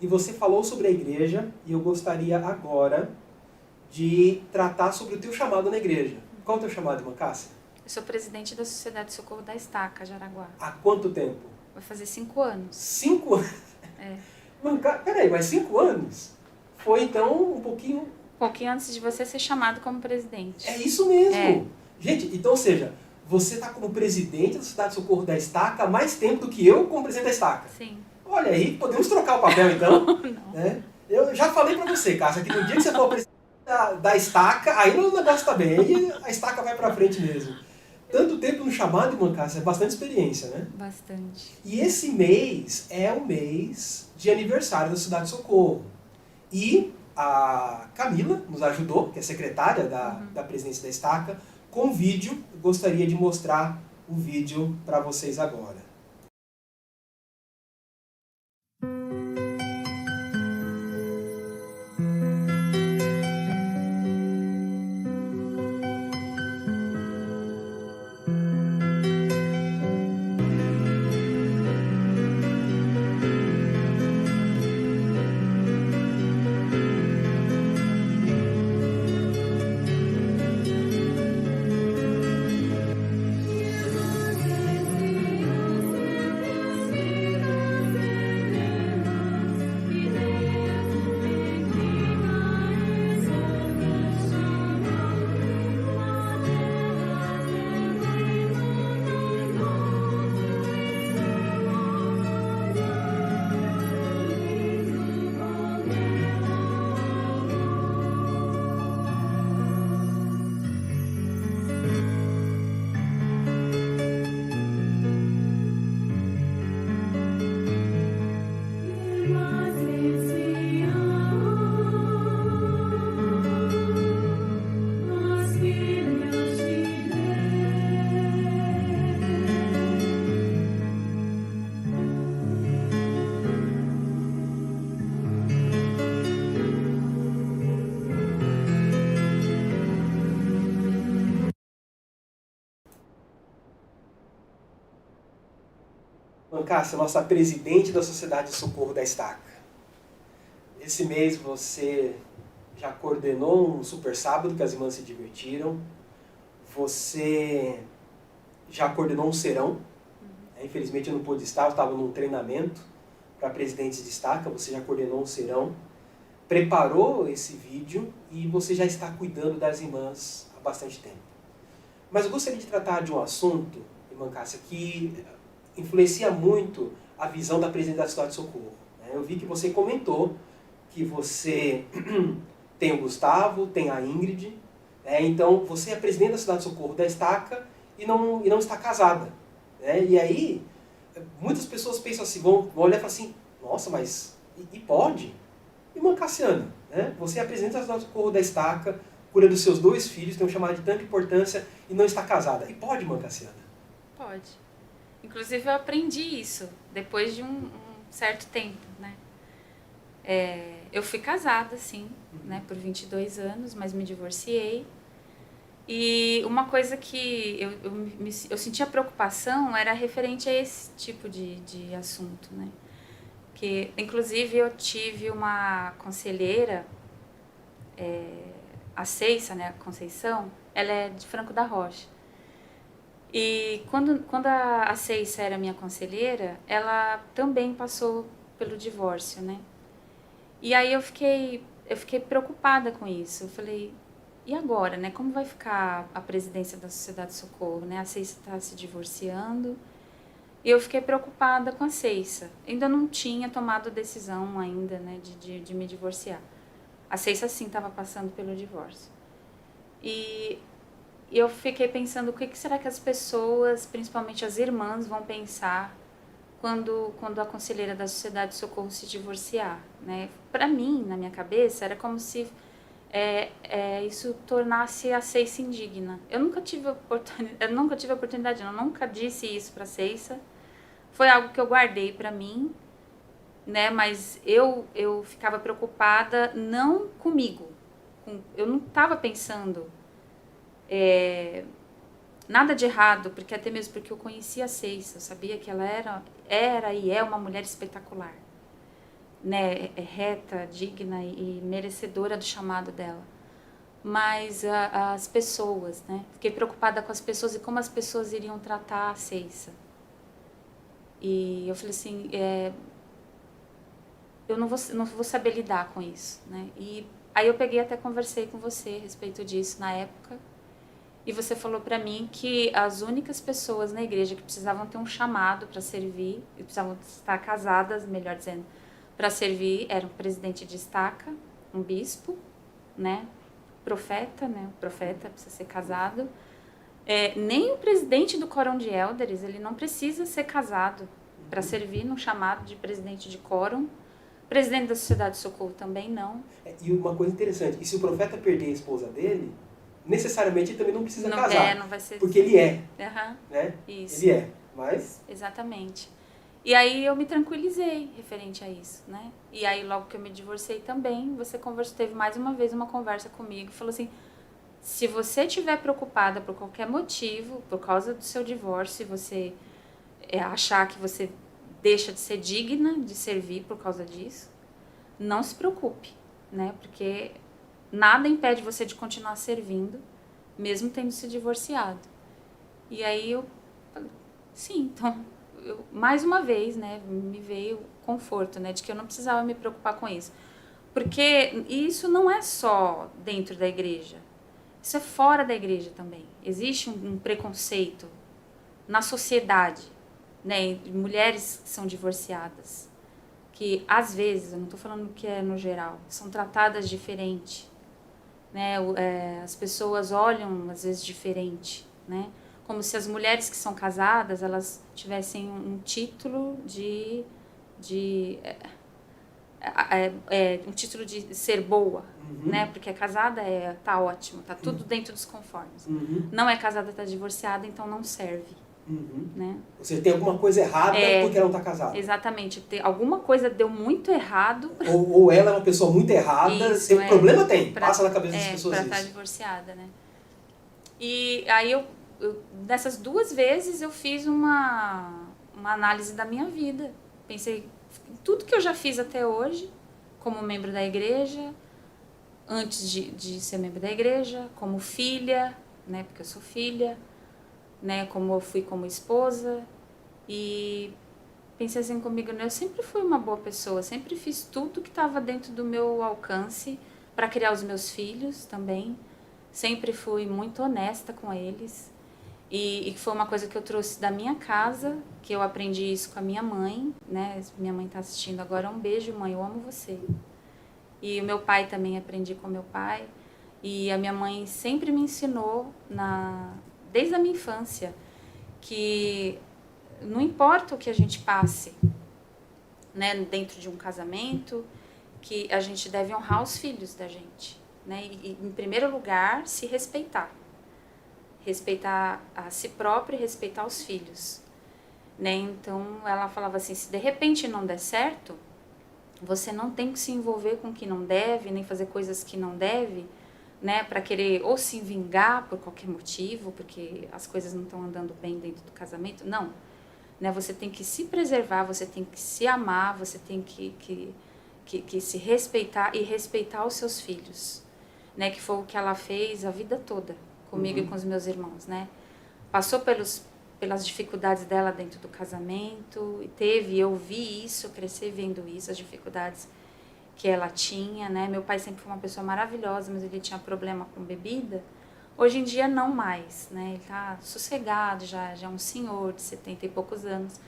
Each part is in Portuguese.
e você falou sobre a igreja, e eu gostaria agora de tratar sobre o teu chamado na igreja. Qual é o teu chamado, irmã Cássia? Eu sou presidente da Sociedade de Socorro da Estaca, Jaraguá. Há quanto tempo? Vai fazer 5 anos. 5 anos? É. Peraí, mas 5 anos? Foi então um pouquinho... Um pouquinho antes de você ser chamado como presidente. É isso mesmo. É. Gente, então, ou seja, você está como presidente da Sociedade de Socorro da Estaca há mais tempo do que eu como presidente da Estaca. Sim. Olha aí, podemos trocar o papel então. Não. Né? Eu já falei pra você, Cássia, que no dia que você for presidente da Estaca, aí o negócio tá bem, aí a Estaca vai pra frente mesmo. Tanto tempo no chamado, irmã Cássia, é bastante experiência, né? Bastante. E esse mês é o mês de aniversário da Sociedade de Socorro. E a Camila nos ajudou, que é secretária da presidência da Estaca, com um vídeo. Eu gostaria de mostrar o vídeo para vocês agora. Cássia, nossa presidente da Sociedade de Socorro da Estaca. Esse mês você já coordenou um super sábado que as irmãs se divertiram. Você já coordenou um serão. Infelizmente eu não pude estar, eu estava num treinamento para presidentes de Estaca. Você já coordenou um serão, preparou esse vídeo e você já está cuidando das irmãs há bastante tempo. Mas eu gostaria de tratar de um assunto, irmã Cássia, que influencia muito a visão da presidente da Sociedade de Socorro. Eu vi que você comentou que você tem o Gustavo, tem a Ingrid, então você é presidente da Sociedade de Socorro da Estaca e não está casada. E aí, muitas pessoas pensam assim, vão olhar e falar assim, nossa, mas e pode? Irmã Cassiana, você é a presidente da Sociedade de Socorro da Estaca, cuida dos seus 2 filhos, tem um chamado de tanta importância e não está casada. E pode, irmã Cassiana? Pode. Inclusive eu aprendi isso depois de um certo tempo, né? Eu fui casada, sim, né, por 22 anos, mas me divorciei. E uma coisa que eu sentia preocupação era referente a esse tipo de assunto, né? Que, inclusive, eu tive uma conselheira, a Ceissa, né, a Conceição, ela é de Franco da Rocha. E quando a Ceissa era minha conselheira, ela também passou pelo divórcio, né? E aí eu fiquei preocupada com isso. Eu falei, e agora, né? Como vai ficar a presidência da Sociedade de Socorro, né? A Ceissa está se divorciando. E eu fiquei preocupada com a Ceissa. Ainda não tinha tomado decisão ainda, né, de me divorciar. A Ceissa, sim, estava passando pelo divórcio. E eu fiquei pensando, o que será que as pessoas, principalmente as irmãs, vão pensar quando a conselheira da Sociedade de Socorro se divorciar, né? Para mim, na minha cabeça, era como se isso tornasse a Ceissa indigna. Eu nunca tive oportunidade, eu nunca disse isso para a Ceissa. Foi algo que eu guardei para mim, né? Mas eu ficava preocupada, não comigo. Eu não estava pensando nada de errado, porque até mesmo porque eu conhecia a Ceissa, eu sabia que ela era e é uma mulher espetacular, né, reta, digna e merecedora do chamado dela. Mas as pessoas, né? Fiquei preocupada com as pessoas e como as pessoas iriam tratar a Ceissa. E eu falei assim, eu não vou saber lidar com isso, né? E aí eu peguei até conversei com você a respeito disso na época. E você falou para mim que as únicas pessoas na igreja que precisavam ter um chamado para servir, e precisavam estar casadas, melhor dizendo, para servir, eram o presidente de estaca, um bispo, né? Profeta, né? O profeta precisa ser casado. Nem o presidente do quórum de elders, ele não precisa ser casado para servir no chamado de presidente de quórum. Presidente da Sociedade de Socorro também não. E uma coisa interessante, e se o profeta perder a esposa dele, necessariamente ele também não precisa casar. Não vai ser... Porque ele é. Uhum. Né? Isso. Ele é, mas... Exatamente. E aí eu me tranquilizei referente a isso, né? E aí logo que eu me divorciei também, você teve mais uma vez uma conversa comigo e falou assim, se você estiver preocupada por qualquer motivo, por causa do seu divórcio, e você achar que você deixa de ser digna de servir por causa disso, não se preocupe, né? Porque nada impede você de continuar servindo, mesmo tendo se divorciado. E aí eu falei, sim, então... mais uma vez, né, me veio conforto, né, de que eu não precisava me preocupar com isso. Porque isso não é só dentro da igreja, isso é fora da igreja também. Existe um preconceito na sociedade, né, de mulheres que são divorciadas, que às vezes, eu não estou falando que é no geral, são tratadas diferente, né, as pessoas olham às vezes diferente, né, como se as mulheres que são casadas, elas tivessem um título um título de ser boa, né? Porque casada tá ótimo, tá tudo dentro dos conformes. Não é casada, tá divorciada, então não serve, né? Ou seja, tem alguma coisa errada porque ela não tá casada. Exatamente, alguma coisa deu muito errado. Ou ela é uma pessoa muito errada, Isso, problema passa na cabeça das pessoas pra isso. Estar divorciada, né? E aí dessas duas vezes eu fiz uma análise da minha vida. Pensei em tudo que eu já fiz até hoje, como membro da igreja, antes de ser membro da igreja, como filha, né, porque eu sou filha, né, como eu fui como esposa. E pensei assim comigo, né, eu sempre fui uma boa pessoa, sempre fiz tudo que estava dentro do meu alcance para criar os meus filhos também. Sempre fui muito honesta com eles. E foi uma coisa que eu trouxe da minha casa, que eu aprendi isso com a minha mãe, né? Minha mãe está assistindo agora, um beijo, mãe, eu amo você. E o meu pai também, aprendi com meu pai. E a minha mãe sempre me ensinou, desde a minha infância, que não importa o que a gente passe, né, dentro de um casamento, que a gente deve honrar os filhos da gente, né? E em primeiro lugar, se respeitar. Respeitar a si próprio e respeitar os filhos, né? Então ela falava assim, se de repente não der certo, você não tem que se envolver com o que não deve, nem fazer coisas que não deve, né, para querer ou se vingar por qualquer motivo, porque as coisas não estão andando bem dentro do casamento. Não, né? Você tem que se preservar, você tem que se amar, você tem que se respeitar e respeitar os seus filhos, né? Que foi o que ela fez a vida toda comigo e com os meus irmãos, né? Passou pelas dificuldades dela dentro do casamento, e eu vi isso, eu cresci vendo isso, as dificuldades que ela tinha, né? Meu pai sempre foi uma pessoa maravilhosa, mas ele tinha problema com bebida. Hoje em dia não mais, né? Ele tá sossegado, já é um senhor de 70 e poucos anos,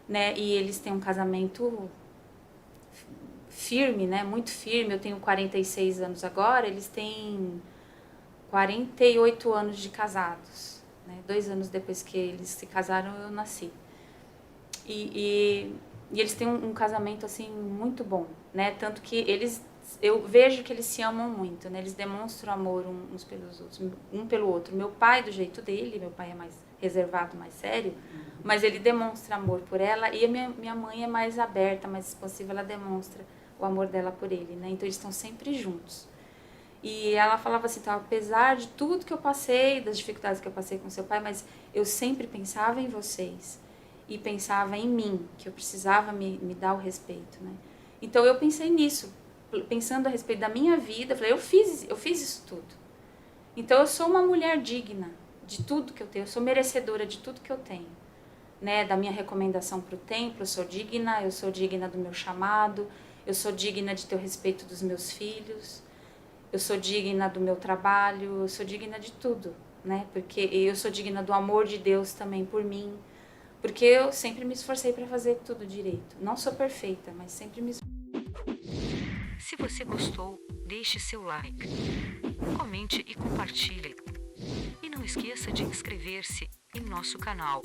né? E eles têm um casamento firme, né? Muito firme. Eu tenho 46 anos agora, eles têm 48 anos de casados, né? 2 anos depois que eles se casaram, eu nasci. E eles têm um casamento, assim, muito bom, né? Tanto que eu vejo que eles se amam muito, né? Eles demonstram amor uns pelos outros, um pelo outro. Meu pai, do jeito dele, meu pai é mais reservado, mais sério, mas ele demonstra amor por ela, e a minha mãe é mais aberta, mais expansiva, ela demonstra o amor dela por ele, né? Então eles estão sempre juntos. E ela falava assim, então, apesar de tudo que eu passei, das dificuldades que eu passei com seu pai, mas eu sempre pensava em vocês e pensava em mim, que eu precisava me dar o respeito, né? Então eu pensei nisso, pensando a respeito da minha vida, eu falei, eu fiz isso tudo. Então eu sou uma mulher digna de tudo que eu tenho, eu sou merecedora de tudo que eu tenho. Né, da minha recomendação para o templo, eu sou digna do meu chamado, eu sou digna de ter o respeito dos meus filhos, eu sou digna do meu trabalho, eu sou digna de tudo, né? Porque eu sou digna do amor de Deus também por mim, porque eu sempre me esforcei para fazer tudo direito. Não sou perfeita, mas sempre me esforcei. Se você gostou, deixe seu like, comente e compartilhe. E não esqueça de inscrever-se em nosso canal.